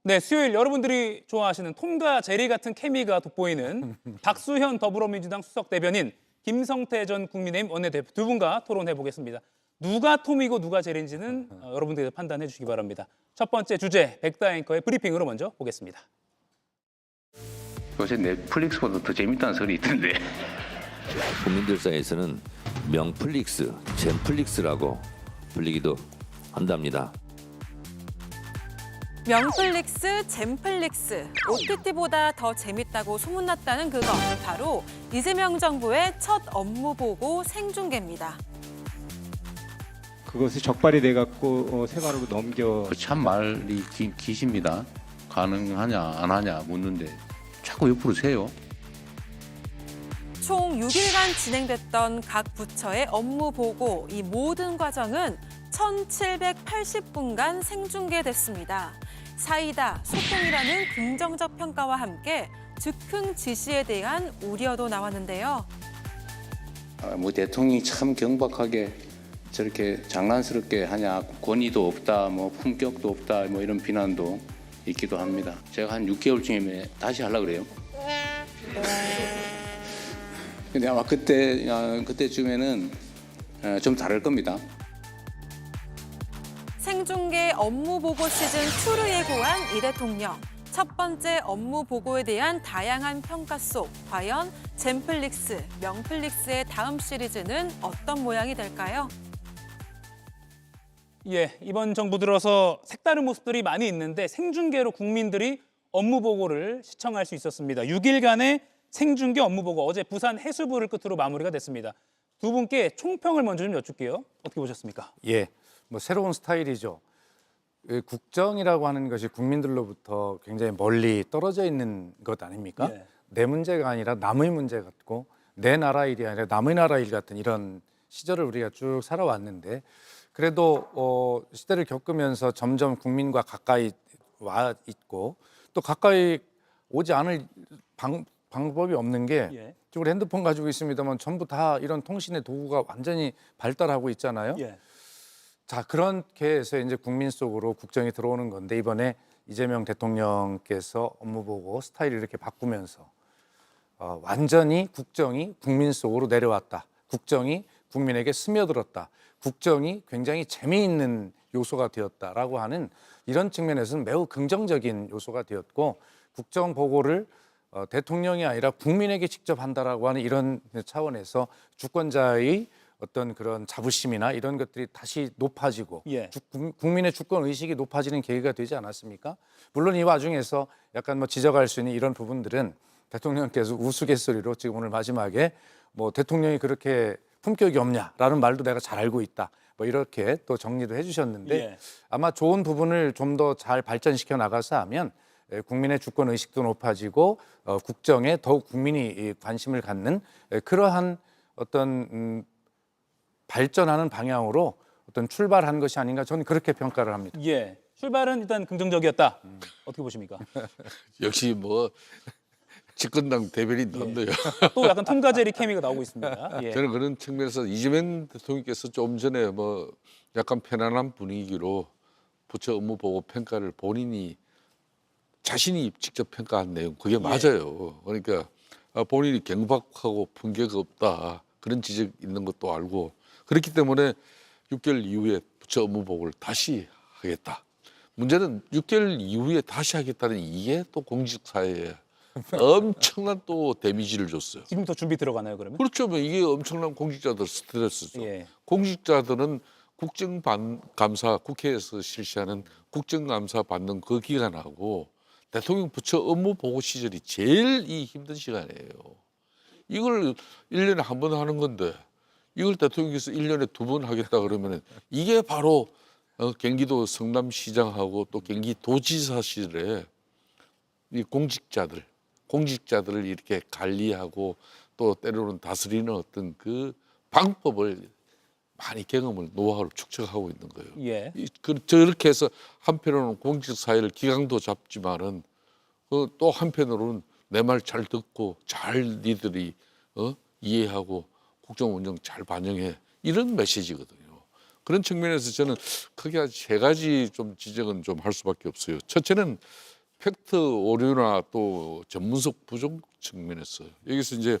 네, 수요일 여러분들이 좋아하시는 톰과 제리 같은 케미가 돋보이는 박수현 더불어민주당 수석 대변인, 김성태 전 국민의힘 원내대표 두 분과 토론해 보겠습니다. 누가 톰이고 누가 제리인지는 여러분들이 판단해 주시기 바랍니다. 첫 번째 주제, 백다 앵커의 브리핑으로 먼저 보겠습니다. 요새 넷플릭스보다 더 재밌다는 소리 있던데. 국민들 사이에서는 명플릭스, 젠플릭스라고 불리기도 한답니다. 명플릭스, 젠플릭스, OTT보다 더 재밌다고 소문났다는 그것, 바로 이재명 정부의 첫 업무 보고 생중계입니다. 그것이 적발이 돼갖고 세관으로 넘겨. 참 말이 기십니다. 가능하냐 안 하냐 묻는데 자꾸 옆으로 세요. 총 6일간 진행됐던 각 부처의 업무 보고, 이 모든 과정은 1780분간 생중계됐습니다. 사이다, 소통이라는 긍정적 평가와 함께 즉흥 지시에 대한 우려도 나왔는데요. 뭐 대통령이 참 경박하게 저렇게 장난스럽게 하냐, 권위도 없다, 뭐 품격도 없다, 뭐 이런 비난도 있기도 합니다. 제가 한 6개월쯤에 다시 하려고 그래요. 근데 아마 그때쯤에는 좀 다를 겁니다. 생중계 업무 보고 시즌 2를 예고한 이 대통령. 첫 번째 업무 보고에 대한 다양한 평가 속 과연 젠플릭스, 명플릭스의 다음 시리즈는 어떤 모양이 될까요? 예, 이번 정부 들어서 색다른 모습들이 많이 있는데 생중계로 국민들이 업무 보고를 시청할 수 있었습니다. 6일간의 생중계 업무 보고, 어제 부산 해수부를 끝으로 마무리가 됐습니다. 두 분께 총평을 먼저 좀 여쭐게요. 어떻게 보셨습니까? 예, 뭐 새로운 스타일이죠. 국정이라고 하는 것이 국민들로부터 굉장히 멀리 떨어져 있는 것 아닙니까? 예. 내 문제가 아니라 남의 문제 같고, 내 나라 일이 아니라 남의 나라 일 같은 이런 시절을 우리가 쭉 살아왔는데, 그래도 시대를 겪으면서 점점 국민과 가까이 와 있고, 또 가까이 오지 않을 방법이 없는 게, 예. 지금 핸드폰 가지고 있습니다만 전부 다 이런 통신의 도구가 완전히 발달하고 있잖아요. 예. 자, 그렇게 해서 이제 국민 속으로 국정이 들어오는 건데, 이번에 이재명 대통령께서 업무 보고 스타일을 이렇게 바꾸면서 완전히 국정이 국민 속으로 내려왔다. 국정이 국민에게 스며들었다. 국정이 굉장히 재미있는 요소가 되었다라고 하는 이런 측면에서는 매우 긍정적인 요소가 되었고, 국정 보고를 대통령이 아니라 국민에게 직접 한다라고 하는 이런 차원에서 주권자의 어떤 그런 자부심이나 이런 것들이 다시 높아지고, 예. 국민의 주권 의식이 높아지는 계기가 되지 않았습니까? 물론 이 와중에서 약간 뭐 지적할 수 있는 이런 부분들은 대통령께서 우스갯소리로 지금 오늘 마지막에 뭐 대통령이 그렇게 품격이 없냐라는 말도 내가 잘 알고 있다, 뭐 이렇게 또 정리도 해주셨는데, 예. 아마 좋은 부분을 좀 더 잘 발전시켜 나가서 하면 국민의 주권 의식도 높아지고 국정에 더욱 국민이 관심을 갖는 그러한 어떤 발전하는 방향으로 어떤 출발한 것이 아닌가, 저는 그렇게 평가를 합니다. 예. 출발은 일단 긍정적이었다. 어떻게 보십니까? 역시 뭐 집권당 대변인 던데요. 또 약간 톰과 제리 케미가 나오고 있습니다. 예. 저는 그런 측면에서 이재명 대통령께서 좀 전에 뭐 약간 편안한 분위기로 부처 업무 보고 평가를 본인이 자신이 직접 평가한 내용, 그게 맞아요. 그러니까 본인이 경박하고 품격 없다, 그런 지적 있는 것도 알고, 그렇기 때문에 6개월 이후에 부처 업무 보고를 다시 하겠다. 문제는 6개월 이후에 다시 하겠다는 이게 또 공직사회에 엄청난 또 데미지를 줬어요. 지금부터 준비 들어가나요, 그러면? 그렇죠. 뭐 이게 엄청난 공직자들 스트레스죠. 예. 공직자들은 국정감사, 국회에서 실시하는 국정감사 받는 그 기간하고 대통령 부처 업무 보고 시절이 제일 이 힘든 시간이에요. 이걸 1년에 한 번 하는 건데, 이걸 대통령께서 1년에 2번 하겠다 그러면 이게 바로 경기도 성남시장하고 또 경기도지사 시절에 이 공직자들을 이렇게 관리하고 또 때로는 다스리는 어떤 그 방법을 많이 경험을, 노하우를 축적하고 있는 거예요. 예. 저렇게 해서 한편으로는 공직사회를 기강도 잡지만은 또 한편으로는 내 말 잘 듣고 잘 니들이 이해하고 국정 운영 잘 반영해, 이런 메시지거든요. 그런 측면에서 저는 크게 세 가지 좀 지적은 좀 할 수밖에 없어요. 첫째는 팩트 오류나 또 전문성 부족 측면에서 여기서 이제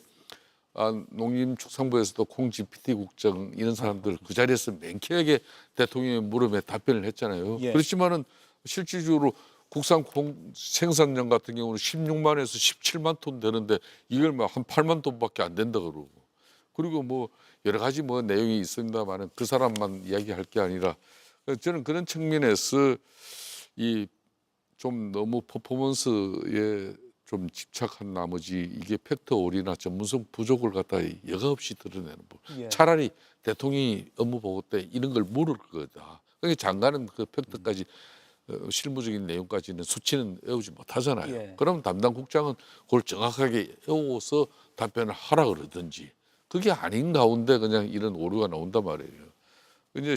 농림축산부에서도 콩 GPT 국장 이런 사람들 그 자리에서 맹쾌하게 대통령의 물음에 답변을 했잖아요. 예. 그렇지만은 실질적으로 국산 콩 생산량 같은 경우는 16만에서 17만 톤 되는데 이걸 뭐 한 8만 톤밖에 안 된다 그러고 그리고 뭐 여러 가지 뭐 내용이 있습니다만은 그 사람만 이야기할 게 아니라 저는 그런 측면에서 이 좀 너무 퍼포먼스에 좀 집착한 나머지 이게 팩트 오류나 전문성 부족을 갖다 여과 없이 드러내는 법. 예. 차라리 대통령이 업무 보고 때 이런 걸 물을 거다. 그러니까 장관은 그 팩트까지 실무적인 내용까지는 수치는 외우지 못하잖아요. 예. 그럼 담당 국장은 그걸 정확하게 외워서 답변을 하라 그러든지 그게 아닌 가운데 그냥 이런 오류가 나온단 말이에요. 이제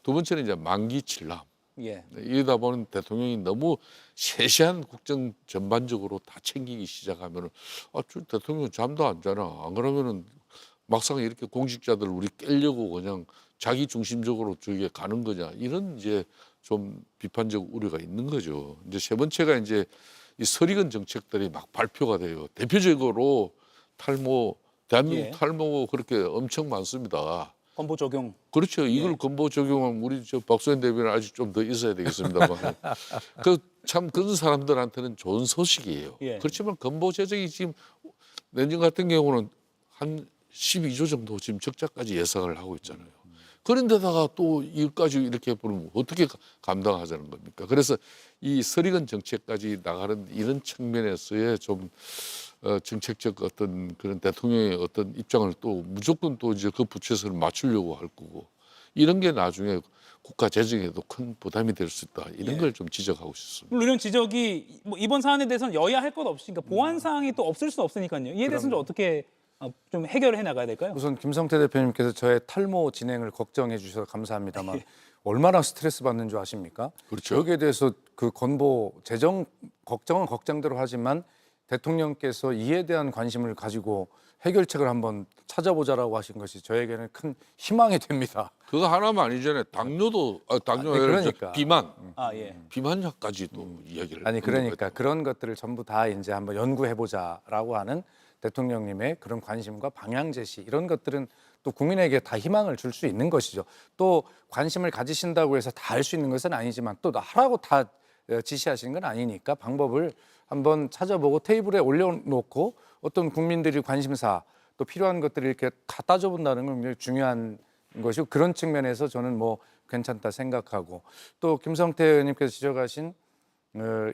두 번째는 이제 만기 칠람. 예. 이러다 보면 대통령이 너무 세세한 국정 전반적으로 다 챙기기 시작하면은 저 대통령 잠도 안 자나 안 그러면은 막상 이렇게 공직자들 우리 깰려고 그냥 자기 중심적으로 저게 가는 거냐 이런 이제 좀 비판적 우려가 있는 거죠. 이제 세 번째가 이제 이 설익은 정책들이 막 발표가 돼요. 대표적으로 탈모 대한민국 예. 탈모 그렇게 엄청 많습니다. 건보 적용. 그렇죠. 이걸 건보 적용하면 우리 저 박수현 대변인 아직 좀 더 있어야 되겠습니다만 그 참 그런 사람들한테는 좋은 소식이에요. 예. 그렇지만 건보 재정이 지금 내년 같은 경우는 한 12조 정도 지금 적자까지 예상을 하고 있잖아요. 그런데다가 또 이것까지 이렇게 보면 어떻게 감당하자는 겁니까? 그래서 이 설익은 정책까지 나가는 이런 측면에서의 좀 정책적 어떤 그런 대통령의 어떤 입장을 또 무조건 또 이제 그 부채에서 맞추려고 할 거고 이런 게 나중에 국가 재정에도 큰 부담이 될 수 있다 이런 예. 걸 좀 지적하고 싶습니다. 물론 이런 지적이 뭐 이번 사안에 대해서는 여야 할 것 없으니까 보완 사항이 또 없을 수 없으니까요. 이에 대해서는 좀 어떻게 좀 해결을 해 나가야 될까요? 우선 김성태 대표님께서 저의 탈모 진행을 걱정해 주셔서 감사합니다만 얼마나 스트레스 받는 줄 아십니까? 그렇죠. 여기에 대해서 그 건보 재정 걱정은 걱정대로 하지만 대통령께서 이에 대한 관심을 가지고 해결책을 한번 찾아보자라고 하신 것이 저에게는 큰 희망이 됩니다. 그거 하나만 아니잖아요. 당뇨도 당뇨 네, 아니라 그러니까. 비만약까지도 이야기를 아니 한 그러니까 거거든요. 그런 것들을 전부 다 이제 한번 연구해 보자라고 하는 대통령님의 그런 관심과 방향 제시 이런 것들은 또 국민에게 다 희망을 줄 수 있는 것이죠. 또 관심을 가지신다고 해서 다 할 수 있는 것은 아니지만 또 하라고 다 지시하시는 건 아니니까 방법을 한번 찾아보고 테이블에 올려놓고 어떤 국민들이 관심사 또 필요한 것들을 이렇게 다 따져본다는 건 굉장히 중요한 것이고 그런 측면에서 저는 뭐 괜찮다 생각하고 또 김성태 의원님께서 지적하신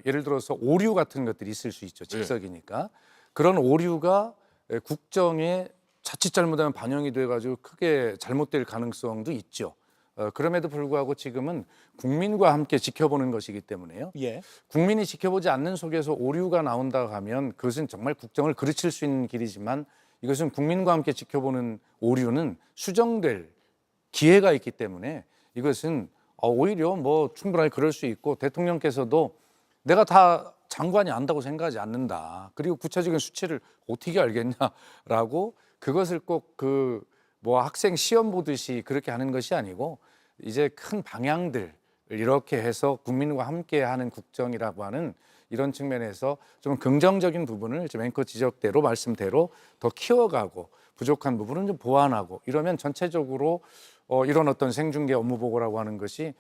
예를 들어서 오류 같은 것들이 있을 수 있죠. 직석이니까. 그런 오류가 국정에 자칫 잘못하면 반영이 돼가지고 크게 잘못될 가능성도 있죠. 그럼에도 불구하고 지금은 국민과 함께 지켜보는 것이기 때문에요. 예. 국민이 지켜보지 않는 속에서 오류가 나온다고 하면 그것은 정말 국정을 그르칠 수 있는 길이지만 이것은 국민과 함께 지켜보는 오류는 수정될 기회가 있기 때문에 이것은 오히려 뭐 충분하게 그럴 수 있고 대통령께서도 내가 다 장관이 안다고 생각하지 않는다. 그리고 구체적인 수치를 어떻게 알겠냐라고 그것을 꼭 뭐 학생 시험 보듯이 그렇게 하는 것이 아니고 이제 큰 방향들 이렇게 해서 국민과 함께 하는 국정이라고 하는 이런 측면에서 좀 긍정적인 부분을 지금 앵커 지적대로 말씀대로 더 키워가고 부족한 부분은 좀 보완하고 이러면 전체적으로 이런 어떤 생중계 업무 보고라고 하는 것이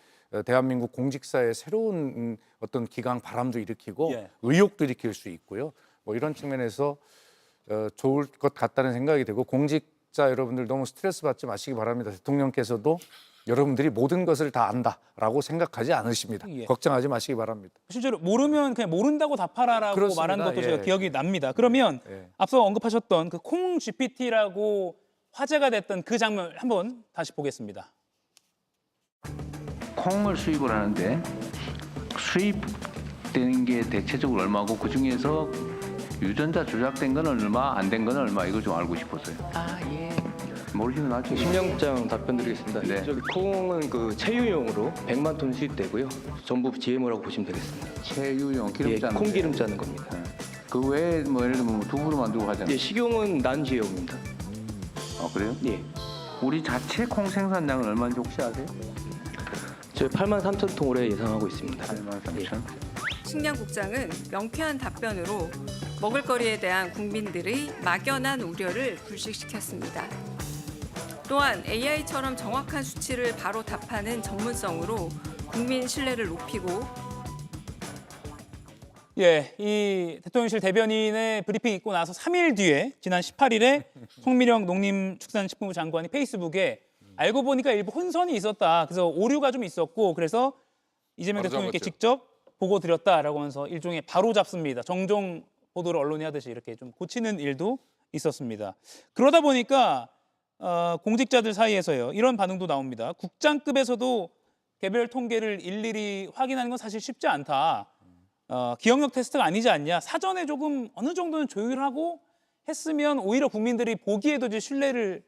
대한민국 공직사의 새로운 어떤 기강 바람도 일으키고 예. 의욕도 일으킬 수 있고요. 뭐 이런 측면에서 좋을 것 같다는 생각이 되고 공직자 여러분들 너무 스트레스 받지 마시기 바랍니다. 대통령께서도 여러분들이 모든 것을 다 안다라고 생각하지 않으십니다. 예. 걱정하지 마시기 바랍니다. 실제로 모르면 그냥 모른다고 답하라라고 그렇습니다. 말한 것도 예. 제가 기억이 납니다. 그러면 예. 앞서 언급하셨던 그 콩 GPT라고 화제가 됐던 그 장면 한번 다시 보겠습니다. 콩을 수입을 하는데 수입되는 게 대체적으로 얼마고 그 중에서 유전자 조작된 건 얼마, 안 된 건 얼마 이거 좀 알고 싶었어요. 아, 예. 모르시면 나중에 신명장 답변 드리겠습니다. 네. 저기 콩은 그 체유용으로 100만 톤 수입되고요. 전부 GMO라고 보시면 되겠습니다. 체유용 예, 기름 짜는 콩기름 짜는 겁니다. 그 외에 뭐 예를 들면 두부로 만들고 하잖아요. 예, 식용은 난 GMO입니다. 그래요? 예. 우리 자체 콩 생산량은 얼마인지 혹시 아세요? 저희 83,000통 올해 예상하고 있습니다. 83,000. 농림축량국장은 명쾌한 답변으로 먹을거리에 대한 국민들의 막연한 우려를 불식시켰습니다. 또한 AI처럼 정확한 수치를 바로 답하는 전문성으로 국민 신뢰를 높이고 예, 이 대통령실 대변인의 브리핑 있고 나서 3일 뒤에 지난 18일에 송미령 농림축산식품부 장관이 페이스북에 알고 보니까 일부 혼선이 있었다. 그래서 오류가 좀 있었고 그래서 이재명 바로 대통령께 잡았죠. 직접 보고 드렸다라고 하면서 일종의 바로 잡습니다. 정종 보도를 언론이 하듯이 이렇게 좀 고치는 일도 있었습니다. 그러다 보니까 공직자들 사이에서요. 이런 반응도 나옵니다. 국장급에서도 개별 통계를 일일이 확인하는 건 사실 쉽지 않다. 기억력 테스트가 아니지 않냐. 사전에 조금 어느 정도는 조율하고 했으면 오히려 국민들이 보기에도 이제 신뢰를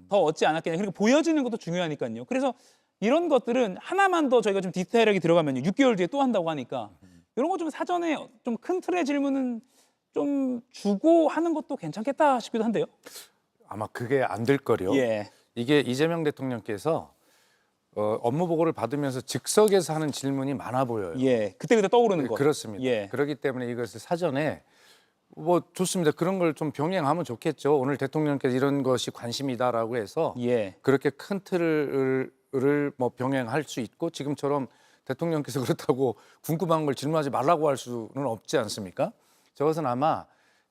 더 얻지 않았겠냐. 그리고 보여지는 것도 중요하니까요. 그래서 이런 것들은 하나만 더 저희가 좀 디테일하게 들어가면요. 6개월 뒤에 또 한다고 하니까 이런 거 좀 사전에 좀 큰 틀의 질문은 좀 주고 하는 것도 괜찮겠다 싶기도 한데요. 아마 그게 안 될 거요. 예. 이게 이재명 대통령께서 업무 보고를 받으면서 즉석에서 하는 질문이 많아 보여요. 예. 그때그때 떠오르는 거. 그렇습니다. 예. 그렇기 때문에 이것을 사전에 뭐 좋습니다. 그런 걸 좀 병행하면 좋겠죠. 오늘 대통령께서 이런 것이 관심이다라고 해서 예. 그렇게 큰 틀을 뭐 병행할 수 있고 지금처럼 대통령께서 그렇다고 궁금한 걸 질문하지 말라고 할 수는 없지 않습니까? 저것은 아마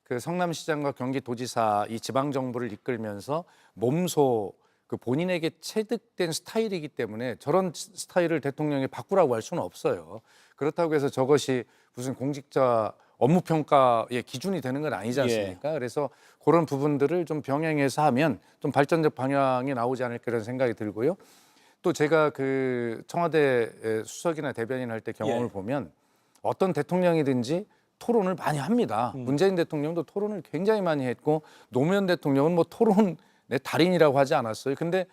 그 성남시장과 경기도지사 이 지방 정부를 이끌면서 몸소 그 본인에게 체득된 스타일이기 때문에 저런 스타일을 대통령이 바꾸라고 할 수는 없어요. 그렇다고 해서 저것이 무슨 공직자 업무 평가의 기준이 되는 건 아니지 않습니까? 그래서 그런 부분들을 좀 병행해서 하면 좀 발전적 방향이 나오지 않을까 이런 생각이 들고요. 또 제가 그 청와대 수석이나 대변인 할 때 경험을 보면 어떤 대통령이든지 토론을 많이 합니다. 문재인 대통령도 토론을 굉장히 많이 했고 노무현 대통령은 뭐 토론의 달인이라고 하지 않았어요. 근데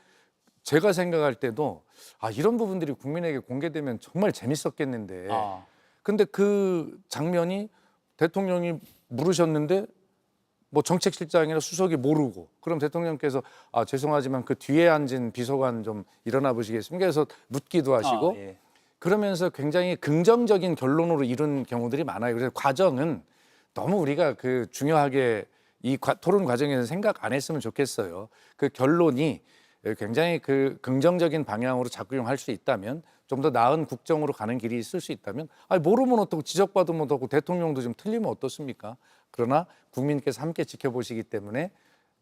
제가 생각할 때도 이런 부분들이 국민에게 공개되면 정말 재밌었겠는데 근데 그 장면이 대통령이 물으셨는데 뭐 정책실장이나 수석이 모르고 그럼 대통령께서 죄송하지만 그 뒤에 앉은 비서관 좀 일어나 보시겠습니까? 그래서 묻기도 하시고 예. 그러면서 굉장히 긍정적인 결론으로 이룬 경우들이 많아요. 그래서 과정은 너무 우리가 그 중요하게 이 토론 과정에서 생각 안 했으면 좋겠어요. 그 결론이 굉장히 그 긍정적인 방향으로 작용할 수 있다면 좀 더 나은 국정으로 가는 길이 있을 수 있다면 모르면 어떻고 지적받으면 어떻고 대통령도 좀 틀리면 어떻습니까? 그러나 국민께서 함께 지켜보시기 때문에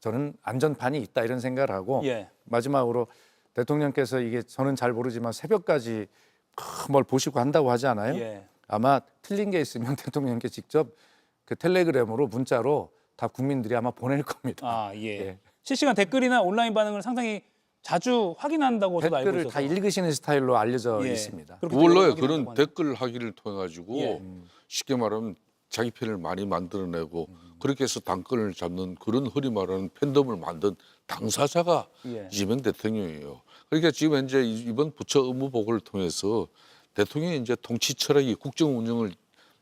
저는 안전판이 있다 이런 생각을 하고 마지막으로 대통령께서 이게 저는 잘 모르지만 새벽까지 뭘 보시고 한다고 하지 않아요? 아마 틀린 게 있으면 대통령께 직접 그 텔레그램으로 문자로 다 국민들이 아마 보낼 겁니다. 실시간 댓글이나 온라인 반응을 상당히 자주 확인한다고 저도 알고 댓글을 있어서. 다 읽으시는 스타일로 알려져 있습니다. 원래 그런 댓글 하기를 통해 가지고 쉽게 말하면 자기 편을 많이 만들어내고 그렇게 해서 당권을 잡는 그런 흔히 말하는 팬덤을 만든 당사자가 이재명 대통령이에요. 그러니까 지금 현재 이번 부처 업무 보고를 통해서 대통령이 이제 통치 철학이 국정 운영을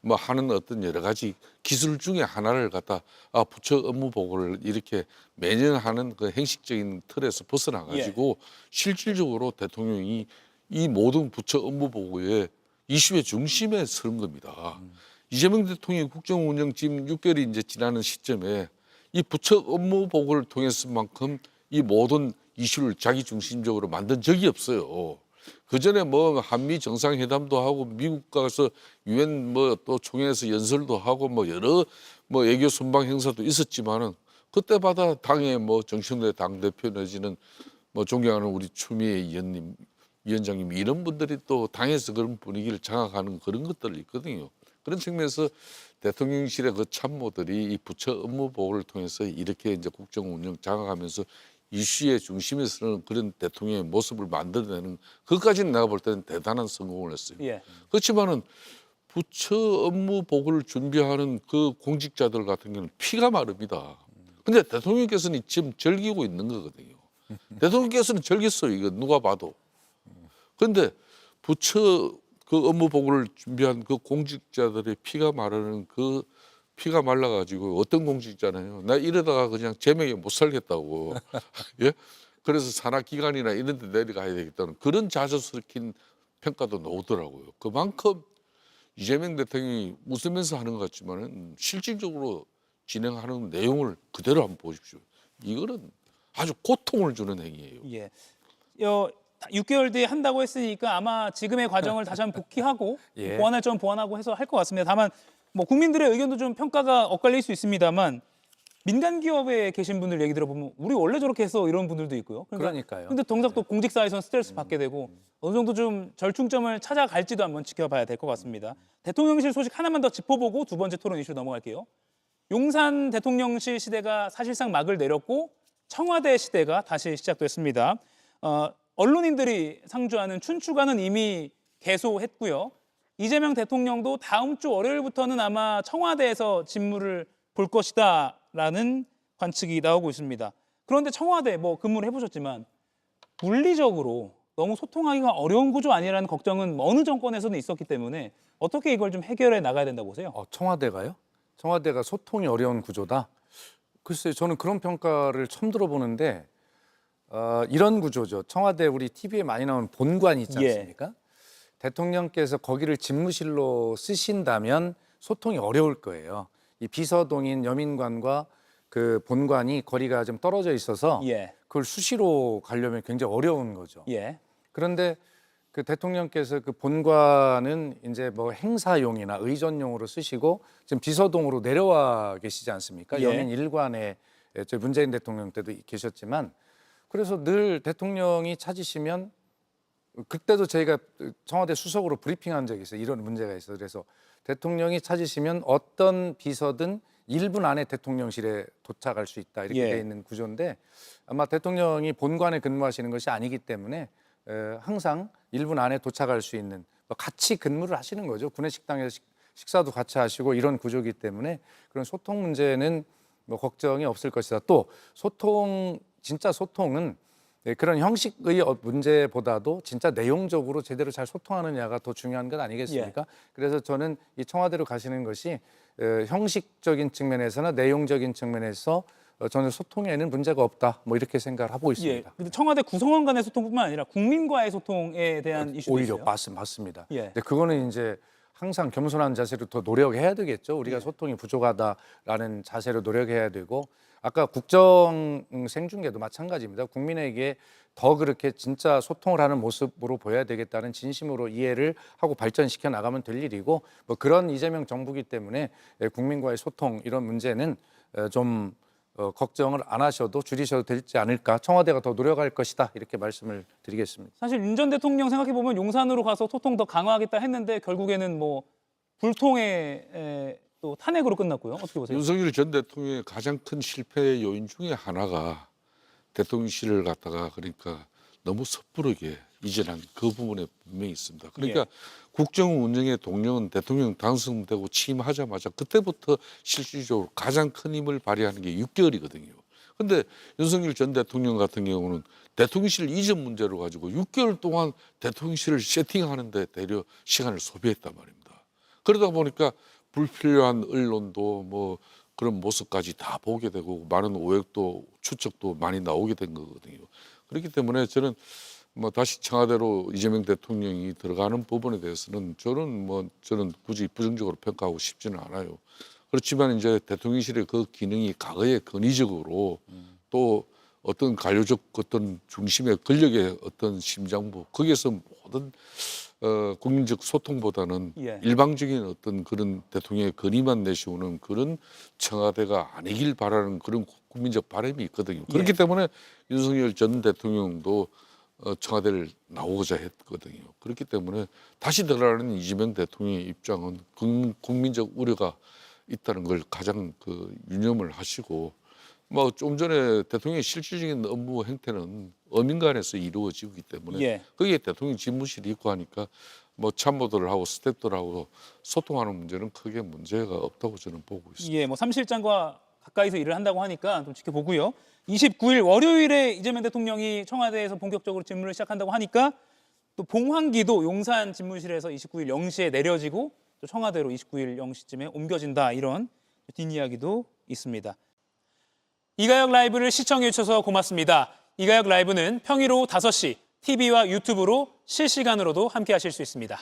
뭐 하는 어떤 여러 가지 기술 중에 하나를 갖다 부처 업무 보고를 이렇게 매년 하는 그 행식적인 틀에서 벗어나 가지고 실질적으로 대통령이 이 모든 부처 업무 보고의 이슈의 중심에 서는 겁니다. 이재명 대통령이 국정 운영 지금 6개월이 이제 지나는 시점에 이 부처 업무 보고를 통해서만큼 이 모든 이슈를 자기 중심적으로 만든 적이 없어요. 그 전에 뭐 한미 정상회담도 하고 미국 가서 유엔 뭐 또 총회에서 연설도 하고 뭐 여러 뭐 외교 순방 행사도 있었지만은 그때마다 당의 뭐 정청래 당 대표 내지는 뭐 존경하는 우리 추미애 위원장님 이런 분들이 또 당에서 그런 분위기를 장악하는 그런 것들이 있거든요. 그런 측면에서 대통령실의 그 참모들이 이 부처 업무 보고를 통해서 이렇게 이제 국정 운영 장악하면서 이슈의 중심에 서는 그런 대통령의 모습을 만들어내는 그것까지는 내가 볼 때는 대단한 성공을 했어요. 그렇지만은 부처 업무 보고를 준비하는 그 공직자들 같은 경우는 피가 마릅니다. 근데 대통령께서는 지금 즐기고 있는 거거든요. 대통령께서는 즐겼어요. 이거 누가 봐도. 그런데 부처 그 업무 보고를 준비한 그 공직자들의 피가 마르는 그 피가 말라가지고 어떤 공직자나요? 나 이러다가 그냥 제명에 못 살겠다고. 예? 그래서 산하기관이나 이런 데 내려가야 되겠다는 그런 자주 섞인 평가도 나오더라고요. 그만큼 이재명 대통령이 웃으면서 하는 것 같지만은 실질적으로 진행하는 내용을 그대로 한번 보십시오. 이거는 아주 고통을 주는 행위예요. 예. 6개월 뒤에 한다고 했으니까 아마 지금의 과정을 다시 한번 복귀하고 예. 보완할 점 보완하고 해서 할 것 같습니다. 다만 뭐 국민들의 의견도 좀 평가가 엇갈릴 수 있습니다만 민간 기업에 계신 분들 얘기 들어보면 우리 원래 저렇게 해서 이런 분들도 있고요. 그러니까요. 근데 정작 또 공직사에서는 스트레스 받게 되고 어느 정도 좀 절충점을 찾아갈지도 한번 지켜봐야 될 것 같습니다. 대통령실 소식 하나만 더 짚어보고 두 번째 토론 이슈로 넘어갈게요. 용산 대통령실 시대가 사실상 막을 내렸고 청와대 시대가 다시 시작됐습니다. 언론인들이 상주하는 춘추관은 이미 개소했고요. 이재명 대통령도 다음 주 월요일부터는 아마 청와대에서 직무를 볼 것이다라는 관측이 나오고 있습니다. 그런데 청와대 뭐 근무를 해보셨지만 물리적으로 너무 소통하기가 어려운 구조 아니라는 걱정은 어느 정권에서는 있었기 때문에 어떻게 이걸 좀 해결해 나가야 된다고 보세요? 청와대가요? 청와대가 소통이 어려운 구조다? 글쎄요, 저는 그런 평가를 처음 들어보는데 이런 구조죠. 청와대 우리 TV에 많이 나오는 본관 있지 않습니까? 대통령께서 거기를 집무실로 쓰신다면 소통이 어려울 거예요. 이 비서동인 여민관과 그 본관이 거리가 좀 떨어져 있어서 그걸 수시로 가려면 굉장히 어려운 거죠. 그런데 그 대통령께서 그 본관은 이제 뭐 행사용이나 의전용으로 쓰시고 지금 비서동으로 내려와 계시지 않습니까? 여민 1관에 저희 문재인 대통령 때도 계셨지만 그래서 늘 대통령이 찾으시면 그때도 저희가 청와대 수석으로 브리핑한 적이 있어요. 이런 문제가 있어요. 그래서 대통령이 찾으시면 어떤 비서든 1분 안에 대통령실에 도착할 수 있다 이렇게 돼 있는 구조인데 아마 대통령이 본관에 근무하시는 것이 아니기 때문에 항상 1분 안에 도착할 수 있는 같이 근무를 하시는 거죠. 구내식당에서 식사도 같이 하시고 이런 구조이기 때문에 그런 소통 문제는 뭐 걱정이 없을 것이다. 또 진짜 소통은 그런 형식의 문제보다도 진짜 내용적으로 제대로 잘 소통하느냐가 더 중요한 것 아니겠습니까? 그래서 저는 이 청와대로 가시는 것이 형식적인 측면에서나 내용적인 측면에서 저는 소통에는 문제가 없다. 뭐 이렇게 생각을 하고 있습니다. 근데 청와대 구성원 간의 소통뿐만 아니라 국민과의 소통에 대한 이슈도 오히려 있어요. 맞습니다. 근데 그거는 이제 항상 겸손한 자세로 더 노력해야 되겠죠. 우리가 소통이 부족하다라는 자세로 노력해야 되고 아까 국정 생중계도 마찬가지입니다. 국민에게 더 그렇게 진짜 소통을 하는 모습으로 보여야 되겠다는 진심으로 이해를 하고 발전시켜 나가면 될 일이고 뭐 그런 이재명 정부기 때문에 국민과의 소통 이런 문제는 좀 걱정을 안 하셔도 줄이셔도 되지 않을까. 청와대가 더 노력할 것이다. 이렇게 말씀을 드리겠습니다. 사실 윤 전 대통령 생각해 보면 용산으로 가서 소통 더 강화하겠다 했는데 결국에는 뭐 불통의 또 탄핵으로 끝났고요. 어떻게 보세요? 윤석열 전 대통령의 가장 큰 실패 요인 중에 하나가 대통령실을 갖다가 그러니까 너무 섣부르게 이전한 그 부분에 분명히 있습니다. 그러니까 국정 운영의 동력은 대통령 당선되고 취임하자마자 그때부터 실질적으로 가장 큰 힘을 발휘하는 게 6개월이거든요. 그런데 윤석열 전 대통령 같은 경우는 대통령실 이전 문제로 가지고 6개월 동안 대통령실을 세팅하는데 대려 시간을 소비했단 말입니다. 그러다 보니까 불필요한 언론도 뭐 그런 모습까지 다 보게 되고 많은 오해도 추측도 많이 나오게 된 거거든요. 그렇기 때문에 저는 뭐 다시 청와대로 이재명 대통령이 들어가는 부분에 대해서는 저는 굳이 부정적으로 평가하고 싶지는 않아요. 그렇지만 이제 대통령실의 그 기능이 과거에 권위적으로 또 어떤 관료적 어떤 중심의 권력의 어떤 심장부 거기에서 모든 국민적 소통보다는 일방적인 어떤 그런 대통령의 권위만 내세우는 그런 청와대가 아니길 바라는 그런 국민적 바람이 있거든요. 그렇기 때문에 윤석열 전 대통령도 청와대를 나오고자 했거든요. 그렇기 때문에 다시 들어가는 이재명 대통령의 입장은 국민적 우려가 있다는 걸 가장 유념을 하시고 뭐 좀 전에 대통령의 실질적인 업무 행태는 어민간에서 이루어지기 때문에 거기에 대통령 집무실이 있고 하니까 뭐 참모들하고 스태프들하고 소통하는 문제는 크게 문제가 없다고 저는 보고 있습니다. 뭐 사무실장과 가까이서 일을 한다고 하니까 좀 지켜보고요. 29일 월요일에 이재명 대통령이 청와대에서 본격적으로 직무를 시작한다고 하니까 또 봉황기도 용산 집무실에서 29일 0시에 내려지고 또 청와대로 29일 0시쯤에 옮겨진다 이런 뒷이야기도 있습니다. 이가혁 라이브를 시청해 주셔서 고맙습니다. 이가혁 라이브는 평일 오후 5시 TV와 유튜브로 실시간으로도 함께 하실 수 있습니다.